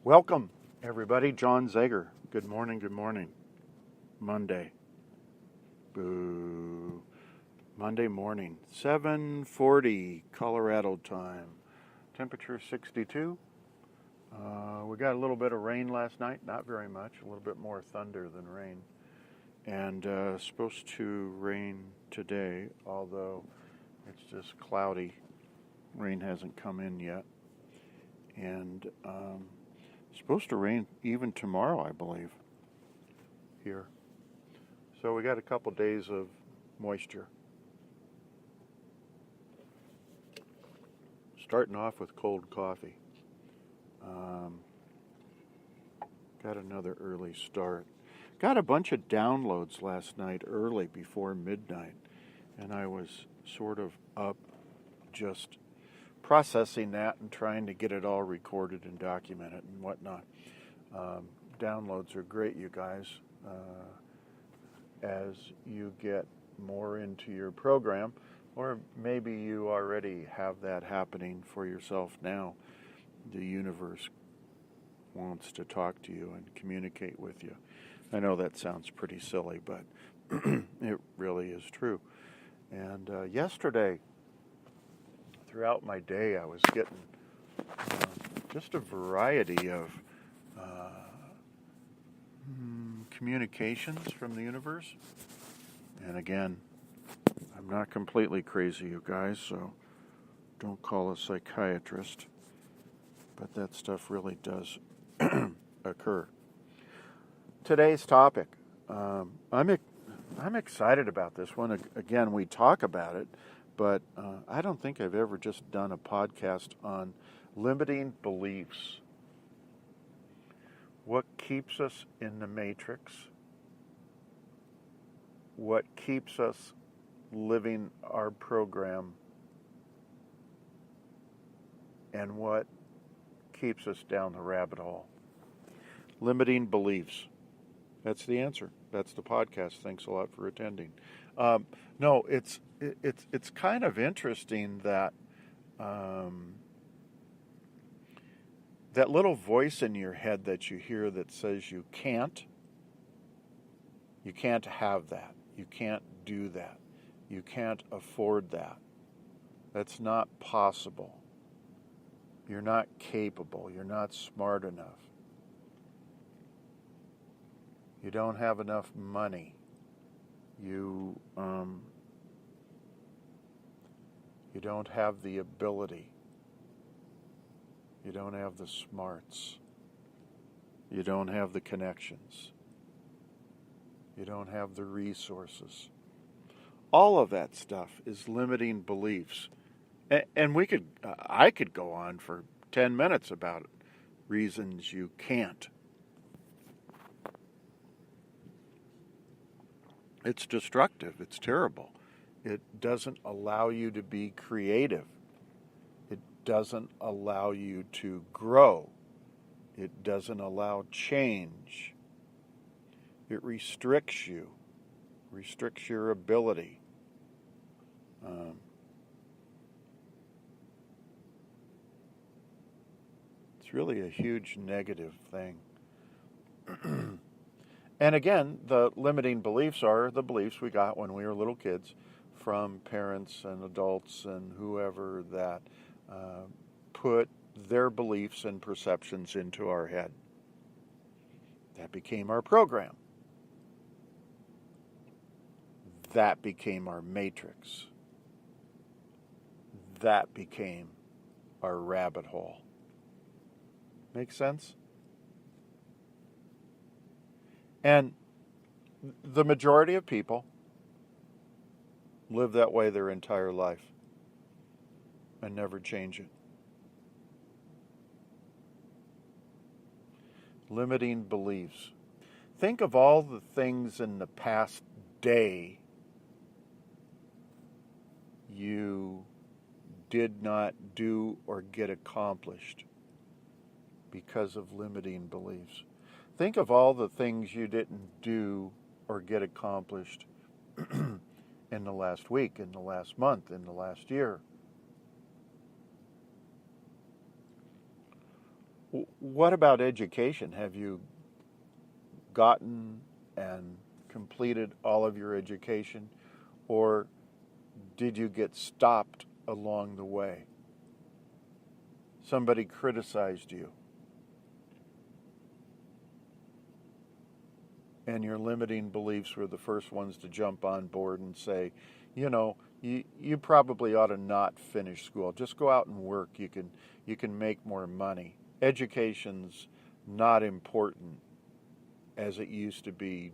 Welcome, everybody. John Zager. Good morning, good morning. Monday. Boo. Monday morning, 7:40 Colorado time. Temperature 62. We got a little bit of rain last night, not very much, a little bit more thunder than rain. And supposed to rain today, although it's just cloudy. Rain hasn't come in yet. And supposed to rain even tomorrow, I believe, here. So we got a couple days of moisture. Starting off with cold coffee. Got another early start. Got a bunch of downloads last night early before midnight, and I was sort of up just processing that and trying to get it all recorded and documented and whatnot. Downloads are great, you guys. As you get more into your program, or maybe you already have that happening for yourself now, the universe wants to talk to you and communicate with you. I know that sounds pretty silly, but it really is true. And yesterday, throughout my day, I was getting just a variety of communications from the universe. And again, I'm not completely crazy, you guys, so don't call a psychiatrist. But that stuff really does occur. Today's topic, I'm excited about this one. Again, we talk about it, but I don't think I've ever just done a podcast on limiting beliefs. What keeps us in the matrix? What keeps us living our program? And what keeps us down the rabbit hole? Limiting beliefs. That's the answer. That's the podcast. Thanks a lot for attending. No, it's kind of interesting that that little voice in your head that you hear that says you can't have that. You can't do that. You can't afford that. That's not possible. You're not capable. You're not smart enough. You don't have enough money. You don't have the ability. You don't have the smarts. You don't have the connections. You don't have the resources. All of that stuff is limiting beliefs. And I could go on for 10 minutes about it. Reasons you can't. It's destructive. It's terrible. It doesn't allow you to be creative. It doesn't allow you to grow. It doesn't allow change. It restricts you, restricts your ability. It's really a huge negative thing. And again, the limiting beliefs are the beliefs we got when we were little kids from parents and adults and whoever that put their beliefs and perceptions into our head. That became our program. That became our matrix. That became our rabbit hole. Make sense? And the majority of people live that way their entire life and never change it. Limiting beliefs. Think of all the things in the past day you did not do or get accomplished because of limiting beliefs. Think of all the things you didn't do or get accomplished in the last week, in the last month, in the last year. What about education? Have you gotten and completed all of your education, or did you get stopped along the way? Somebody criticized you, and your limiting beliefs were the first ones to jump on board and say, you probably ought to not finish school. Just go out and work. You can make more money. Education's not important as it used to be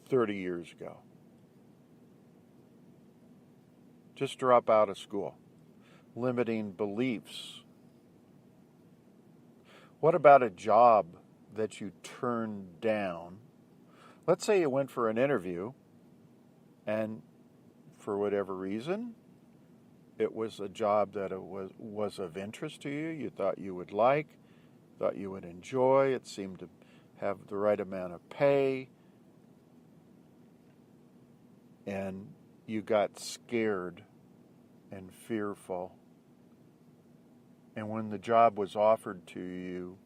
30 years ago. Just drop out of school. Limiting beliefs. What about a job that you turned down? Let's say you went for an interview and for whatever reason, it was a job that was of interest to you, you thought you would like, thought you would enjoy, it seemed to have the right amount of pay, and you got scared and fearful. And when the job was offered to you,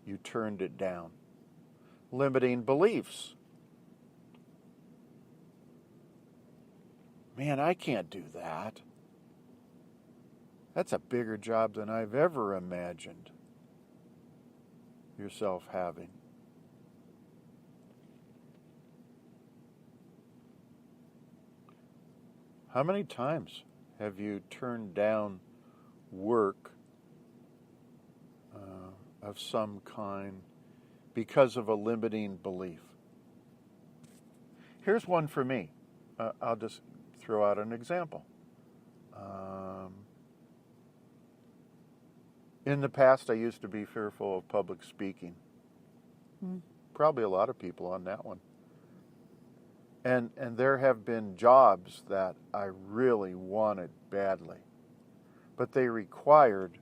you turned it down. Limiting beliefs. Man, I can't do that. That's a bigger job than I've ever imagined yourself having. How many times have you turned down work of some kind because of a limiting belief? Here's one for me. I'll just throw out an example. In the past, I used to be fearful of public speaking. Probably a lot of people on that one. And there have been jobs that I really wanted badly, but they required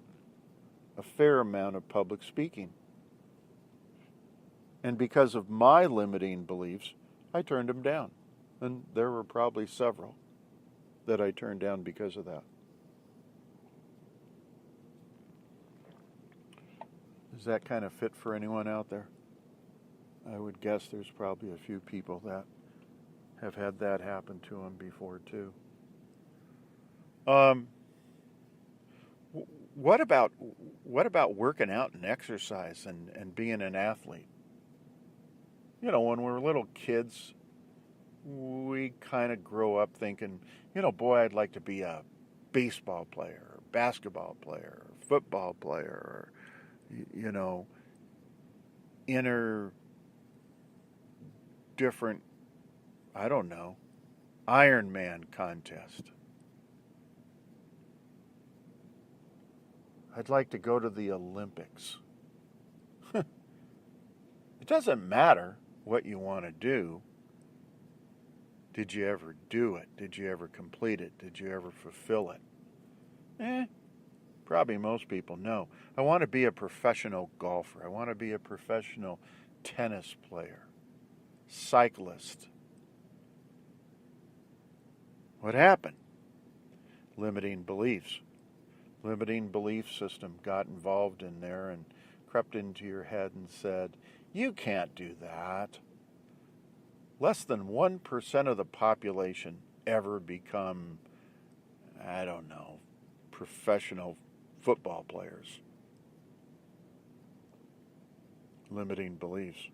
a fair amount of public speaking. And because of my limiting beliefs, I turned them down. And there were probably several that I turned down because of that. Does that kind of fit for anyone out there? I would guess there's probably a few people that have had that happen to them before too. What about working out and exercise and being an athlete? When we're little kids, we kind of grow up thinking, boy, I'd like to be a baseball player, or basketball player, or football player, or, enter different, I don't know, Ironman contest. I'd like to go to the Olympics. It doesn't matter what you want to do. Did you ever do it? Did you ever complete it? Did you ever fulfill it? Probably most people know. I want to be a professional golfer. I want to be a professional tennis player, cyclist. What happened? Limiting beliefs. Limiting belief system got involved in there and crept into your head and said, you can't do that. Less than 1% of the population ever become, I don't know, professional football players. Limiting beliefs.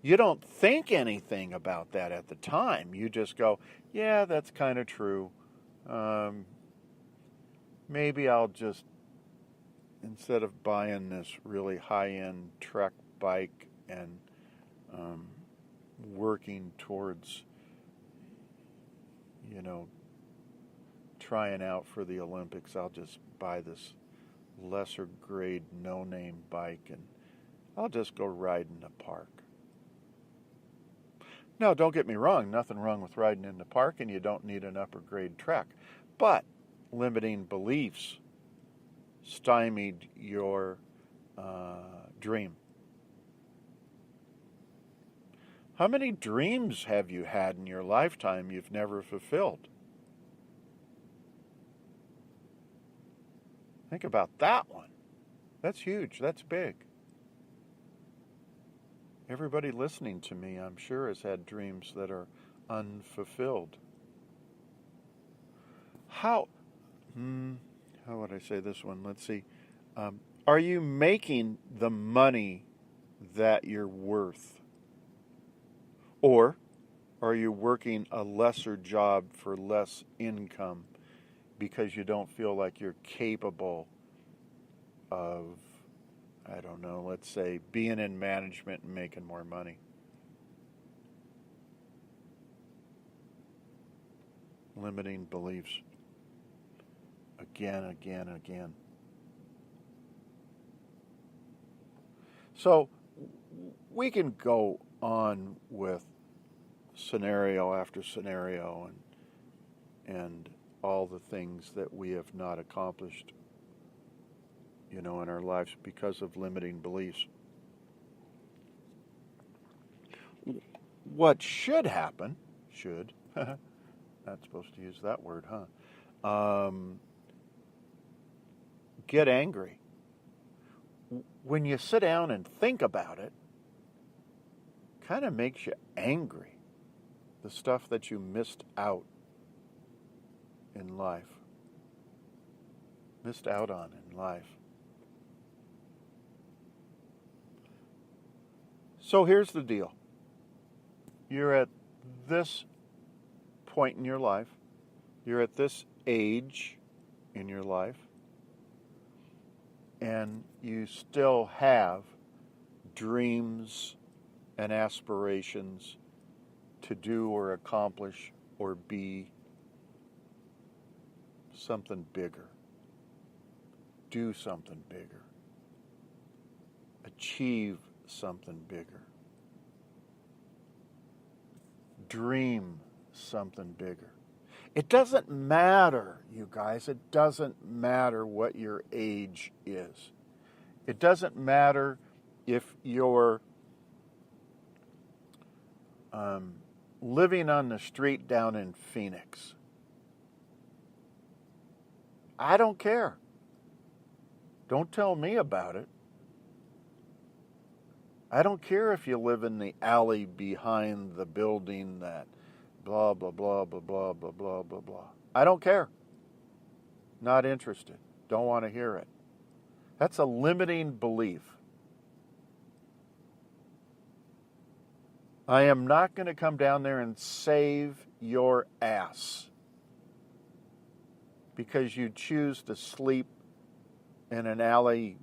You don't think anything about that at the time. You just go, yeah, that's kind of true. Maybe I'll just, instead of buying this really high-end Trek bike and working towards, trying out for the Olympics, I'll just buy this lesser grade no-name bike and I'll just go ride in the park. Now, don't get me wrong, nothing wrong with riding in the park, and you don't need an upper grade Trek. But limiting beliefs stymied your dream. How many dreams have you had in your lifetime you've never fulfilled? Think about that one. That's huge. That's big. Everybody listening to me, I'm sure, has had dreams that are unfulfilled. How would I say this one? Let's see. Are you making the money that you're worth? Or are you working a lesser job for less income because you don't feel like you're capable of, I don't know, let's say, being in management and making more money? Limiting beliefs. Again. So we can go on with scenario after scenario and all the things that we have not accomplished, in our lives because of limiting beliefs. What should happen, not supposed to use that word, huh? Get angry. When you sit down and think about it, kind of makes you angry. The stuff that you missed out in life. Missed out on in life. So here's the deal. You're at this point in your life. You're at this age in your life. And you still have dreams and aspirations to do or accomplish or be something bigger. Do something bigger. Achieve something bigger. Dream something bigger. It doesn't matter, you guys, it doesn't matter what your age is. It doesn't matter if you're living on the street down in Phoenix. I don't care. Don't tell me about it. I don't care if you live in the alley behind the building that blah, blah, blah, blah, blah, blah, blah, blah, blah. I don't care. Not interested. Don't want to hear it. That's a limiting belief. I am not going to come down there and save your ass because you choose to sleep in an alley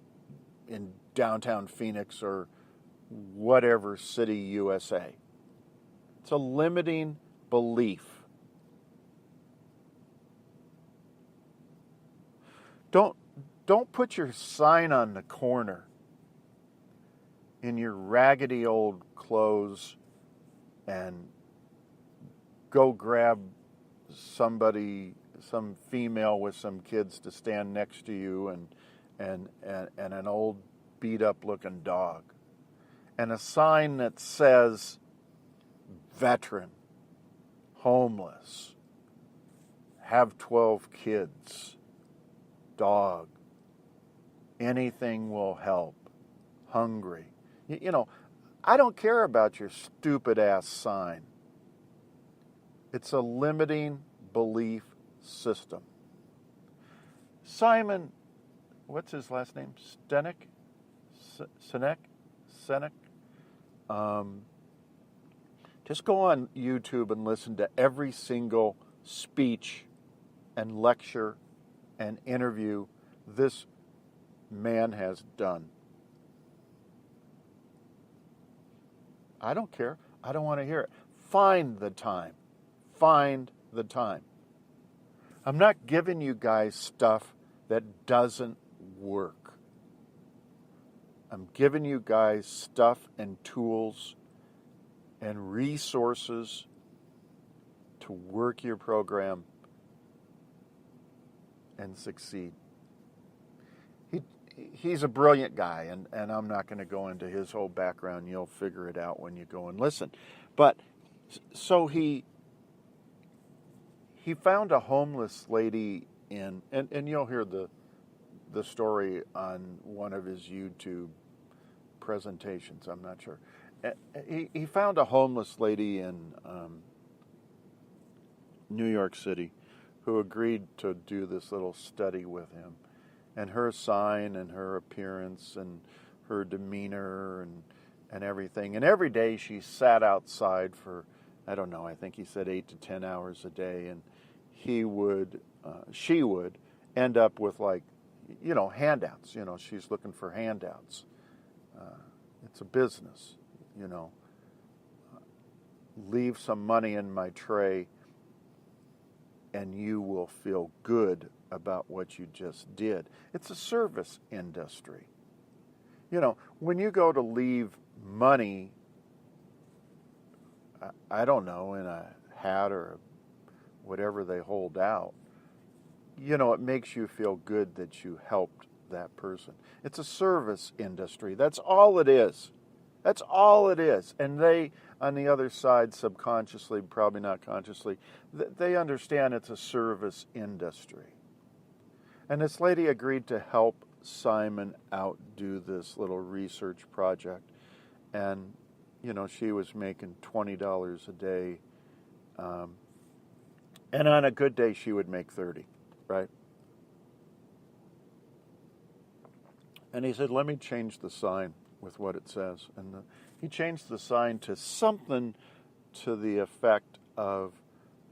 in downtown Phoenix or whatever city, USA. It's a limiting belief. Don't put your sign on the corner in your raggedy old clothes and go grab somebody, some female with some kids to stand next to you and an old beat up looking dog. And a sign that says veteran, homeless, have 12 kids, dog, anything will help, hungry. I don't care about your stupid ass sign. It's a limiting belief system. Simon, what's his last name? Sinek? Just go on YouTube and listen to every single speech and lecture and interview this man has done. I don't care. I don't want to hear it. Find the time. Find the time. I'm not giving you guys stuff that doesn't work. I'm giving you guys stuff and tools and resources to work your program and succeed. He's a brilliant guy, and I'm not going to go into his whole background. You'll figure it out when you go and listen. But so he found a homeless lady and you'll hear the the story on one of his YouTube presentations. I'm not sure. He found a homeless lady in New York City who agreed to do this little study with him. And her sign and her appearance and her demeanor and everything. And every day she sat outside for, I don't know, I think he said 8 to 10 hours a day. And she would end up with, like, handouts. She's looking for handouts. It's a business, Leave some money in my tray and you will feel good about what you just did. It's a service industry. When you go to leave money, I don't know, in a hat or whatever they hold out, it makes you feel good that you helped that person. It's a service industry. That's all it is. That's all it is. And they, on the other side, subconsciously, probably not consciously, they understand it's a service industry. And this lady agreed to help Simon out do this little research project. And, she was making $20 a day. And on a good day, she would make 30, right? And he said, let me change the sign with what it says. And he changed the sign to something to the effect of,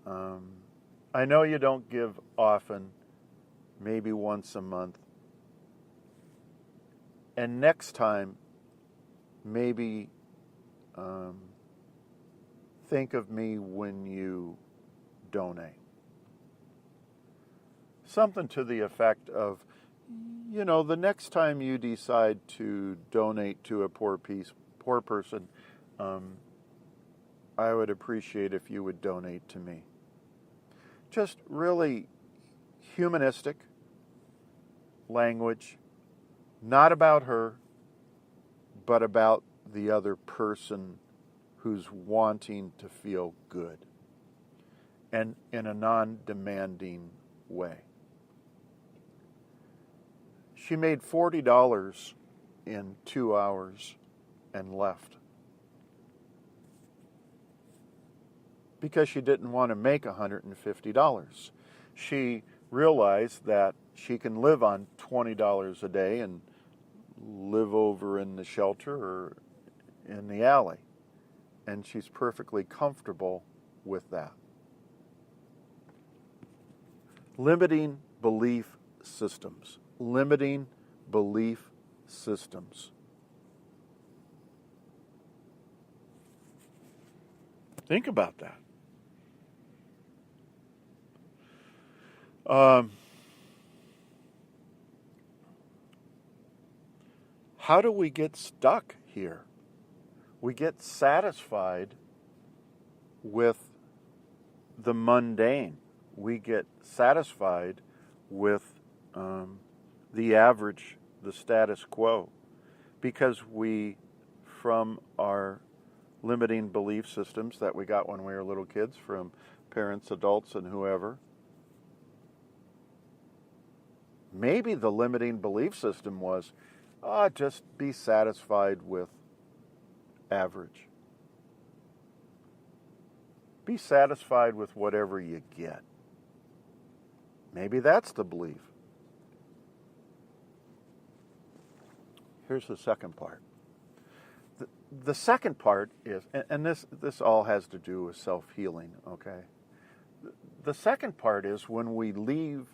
I know you don't give often, maybe once a month. And next time, maybe think of me when you donate. Something to the effect of, the next time you decide to donate to a poor person, I would appreciate if you would donate to me. Just really humanistic language, not about her, but about the other person who's wanting to feel good, and in a non-demanding way. She made $40 in 2 hours and left because she didn't want to make $150. She realized that she can live on $20 a day and live over in the shelter or in the alley. And she's perfectly comfortable with that. Limiting belief systems. Limiting belief systems. Think about that. How do we get stuck here? We get satisfied with the mundane. We get satisfied with the average, the status quo, because we, from our limiting belief systems that we got when we were little kids from parents, adults, and whoever, maybe the limiting belief system was, just be satisfied with average. Be satisfied with whatever you get. Maybe that's the belief. Here's the second part. The second part is, and this all has to do with self-healing, okay? The second part is when we leave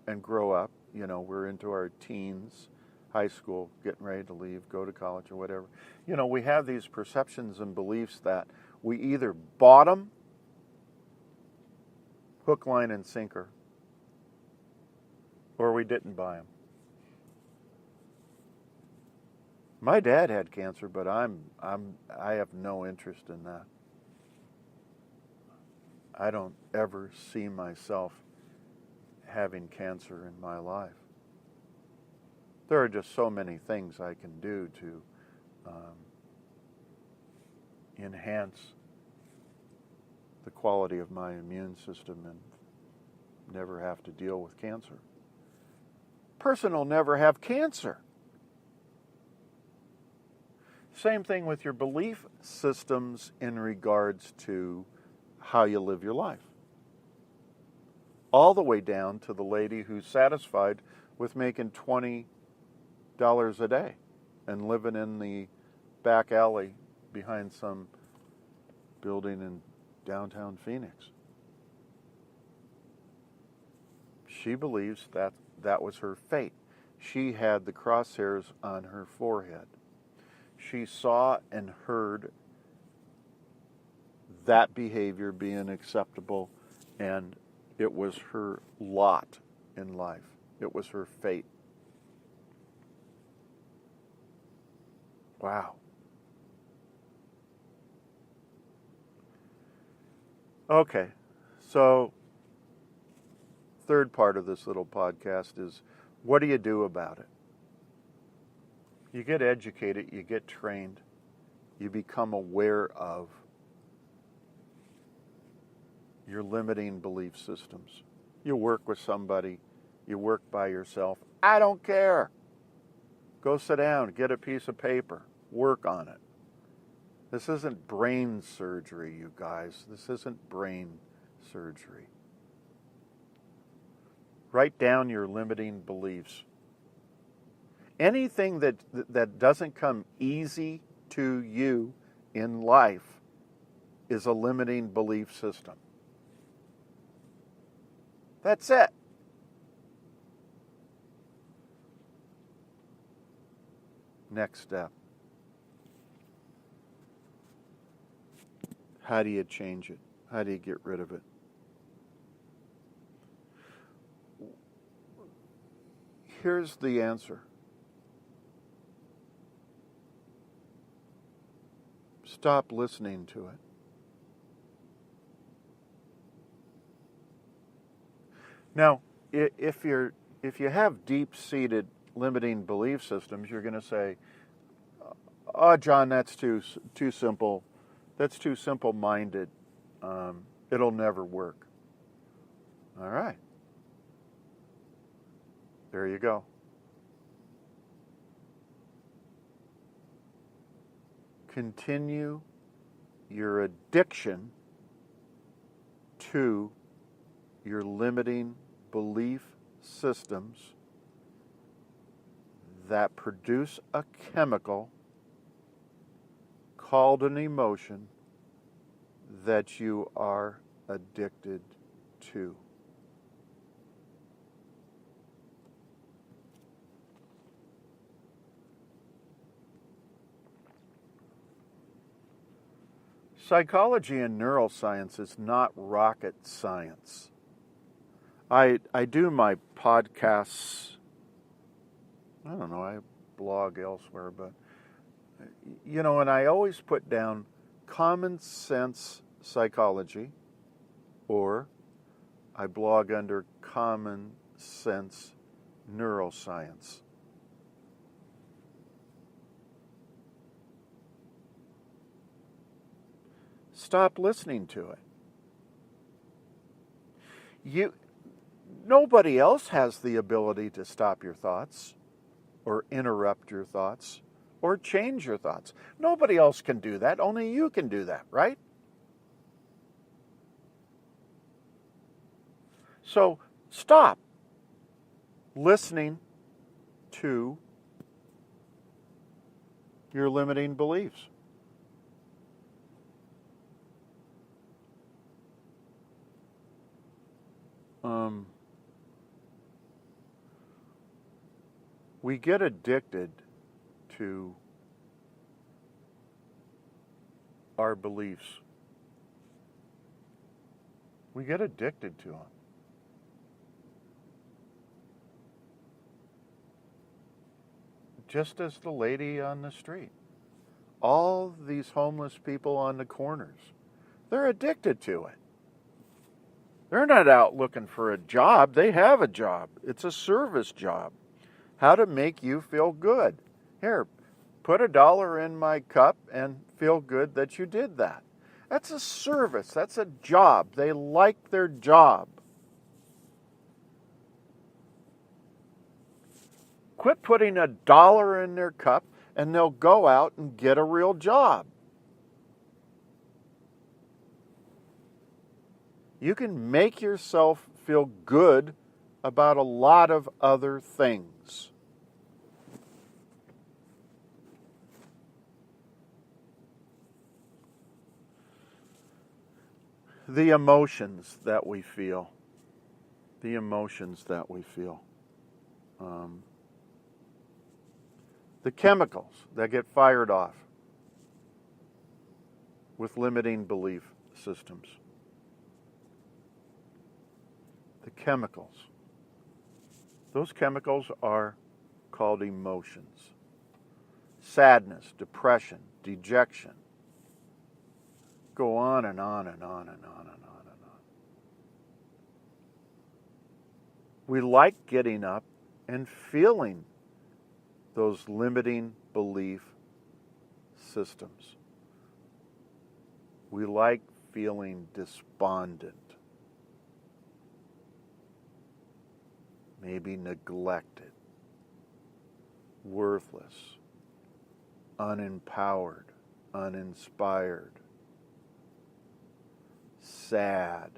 and grow up, we're into our teens, high school, getting ready to leave, go to college or whatever. We have these perceptions and beliefs that we either bought them, hook, line, and sinker, or we didn't buy them. My dad had cancer, but I have no interest in that. I don't ever see myself having cancer in my life. There are just so many things I can do to enhance the quality of my immune system and never have to deal with cancer. person will never have cancer. Same thing with your belief systems in regards to how you live your life. All the way down to the lady who's satisfied with making $20 a day and living in the back alley behind some building in downtown Phoenix. She believes that that was her fate. She had the crosshairs on her forehead. She saw and heard that behavior being acceptable, and it was her lot in life. It was her fate. Wow. Okay, so third part of this little podcast is, what do you do about it? You get educated, you get trained, you become aware of your limiting belief systems. You work with somebody, you work by yourself. I don't care. Go sit down, get a piece of paper, work on it. This isn't brain surgery, you guys. This isn't brain surgery. Write down your limiting beliefs. Anything that doesn't come easy to you in life is a limiting belief system. That's it. Next step. How do you change it? How do you get rid of it? Here's the answer. Stop listening to it. Now, if you have deep-seated limiting belief systems, you're going to say, "Oh, John, that's too simple. That's too simple-minded. It'll never work." All right. There you go. Continue your addiction to your limiting belief systems that produce a chemical called an emotion that you are addicted to. Psychology and neuroscience is not rocket science. I do my podcasts, I don't know, I blog elsewhere, but, and I always put down common sense psychology, or I blog under common sense neuroscience. Stop listening to it. Nobody else has the ability to stop your thoughts, or interrupt your thoughts, or change your thoughts. Nobody else can do that. Only you can do that, right? So stop listening to your limiting beliefs. We get addicted to our beliefs. We get addicted to them. Just as the lady on the street. All these homeless people on the corners, they're addicted to it. They're not out looking for a job. They have a job. It's a service job. How to make you feel good. Here, put $1 in my cup and feel good that you did that. That's a service. That's a job. They like their job. Quit putting $1 in their cup and they'll go out and get a real job. You can make yourself feel good about a lot of other things. The emotions that we feel. The emotions that we feel. The chemicals that get fired off with limiting belief systems. The chemicals. Those chemicals are called emotions. Sadness, depression, dejection. Go on and on and on and on and on and on. We like getting up and feeling those limiting belief systems. We like feeling despondent, maybe neglected, worthless, unempowered, uninspired, sad,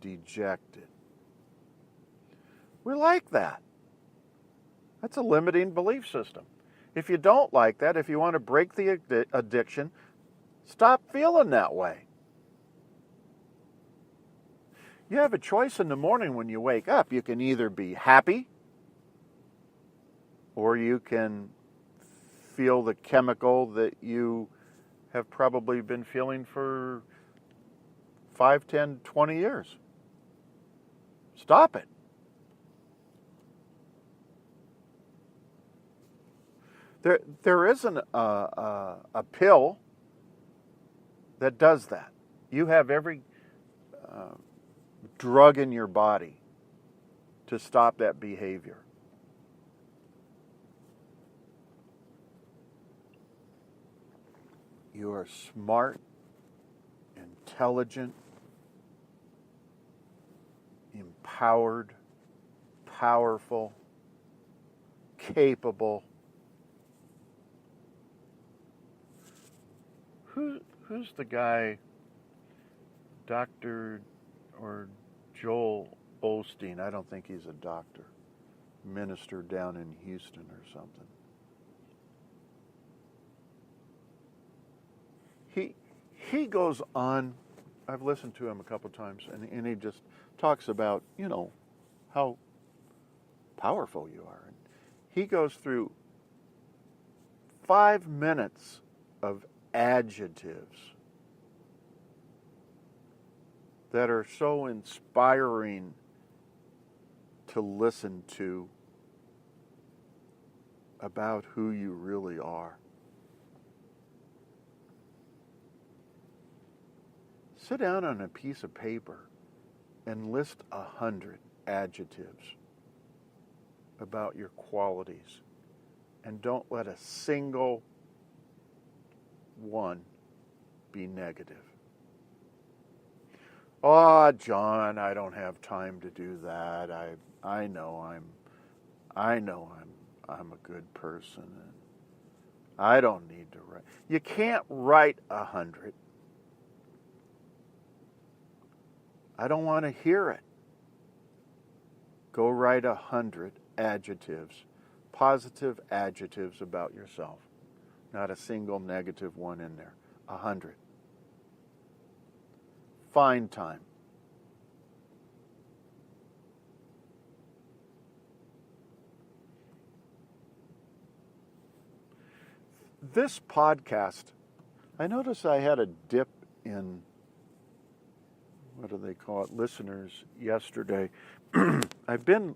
dejected. We like that. That's a limiting belief system. If you don't like that, if you want to break the addiction, stop feeling that way. You have a choice in the morning when you wake up. You can either be happy or you can feel the chemical that you have probably been feeling for 5, 10, 20 years. Stop it. There isn't a pill that does that. You have every drug in your body to stop that behavior. You are smart, intelligent, empowered, powerful, capable. Who's the guy, Dr. or Joel Osteen? I don't think he's a doctor. Minister down in Houston or something. He goes on, I've listened to him a couple times, and he just talks about, how powerful you are. And he goes through 5 minutes of adjectives that are so inspiring to listen to about who you really are. Sit down on a piece of paper and list 100 adjectives about your qualities, and don't let a single one be negative. Oh, John, I don't have time to do that. I know I'm a good person, and I don't need to write. You can't write 100. I don't want to hear it. Go write 100 adjectives, positive adjectives about yourself. Not a single negative one in there. 100. Find time. This podcast, I noticed I had a dip in, what do they call it, listeners yesterday. I've been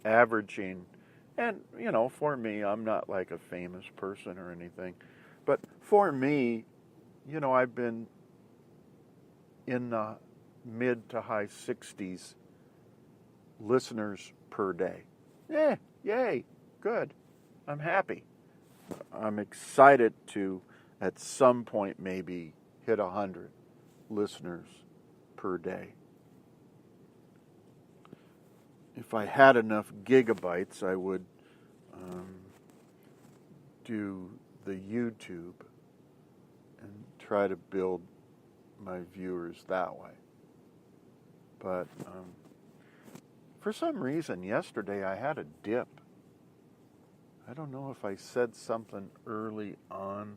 averaging, and for me, I'm not like a famous person or anything, but for me, I've been in the mid to high 60s listeners per day. Yay, good. I'm happy. I'm excited to, at some point, maybe hit 100 listeners per day. If I had enough gigabytes, I would do the YouTube and try to build my viewers that way. But for some reason, yesterday I had a dip. I don't know if I said something early on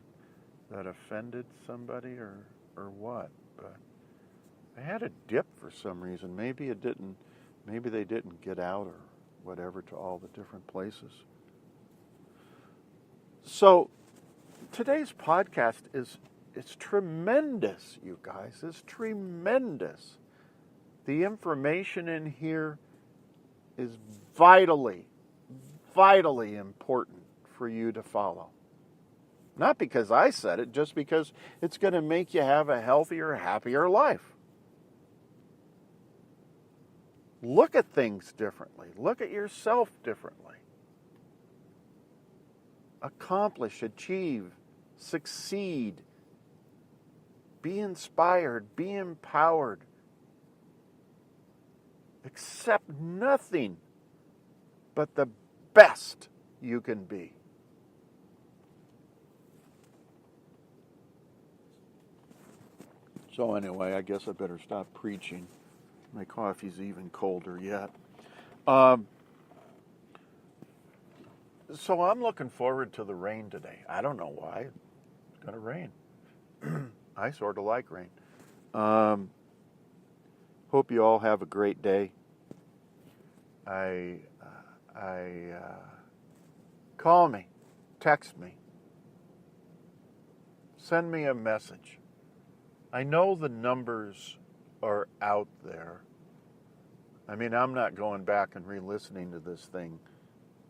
that offended somebody or what, but I had a dip for some reason. Maybe they didn't get out or whatever to all the different places. So today's podcast it's tremendous, you guys. It's tremendous. The information in here is vitally important for you to follow. Not because I said it, just because it's going to make you have a healthier, happier life. Look at things differently. Look at yourself differently. Accomplish, achieve, succeed. Be inspired, be empowered. Accept nothing but the best you can be. So anyway, I guess I better stop preaching. My coffee's even colder yet. So I'm looking forward to the rain today. I don't know why. It's going to rain. I sort of like rain. Hope you all have a great day. Call me, text me, send me a message. I know the numbers are out there. I mean, I'm not going back and re-listening to this thing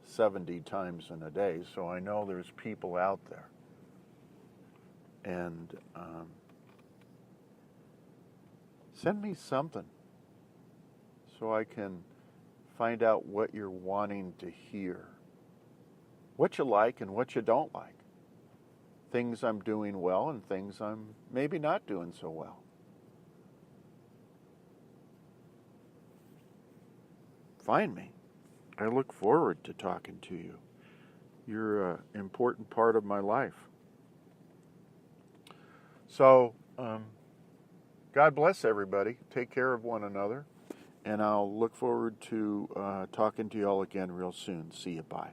70 times in a day, so I know there's people out there. And send me something so I can find out what you're wanting to hear. What you like and what you don't like. Things I'm doing well and things I'm maybe not doing so well. Find me. I look forward to talking to you. You're an important part of my life. So, God bless everybody. Take care of one another. And I'll look forward to talking to you all again real soon. See you. Bye.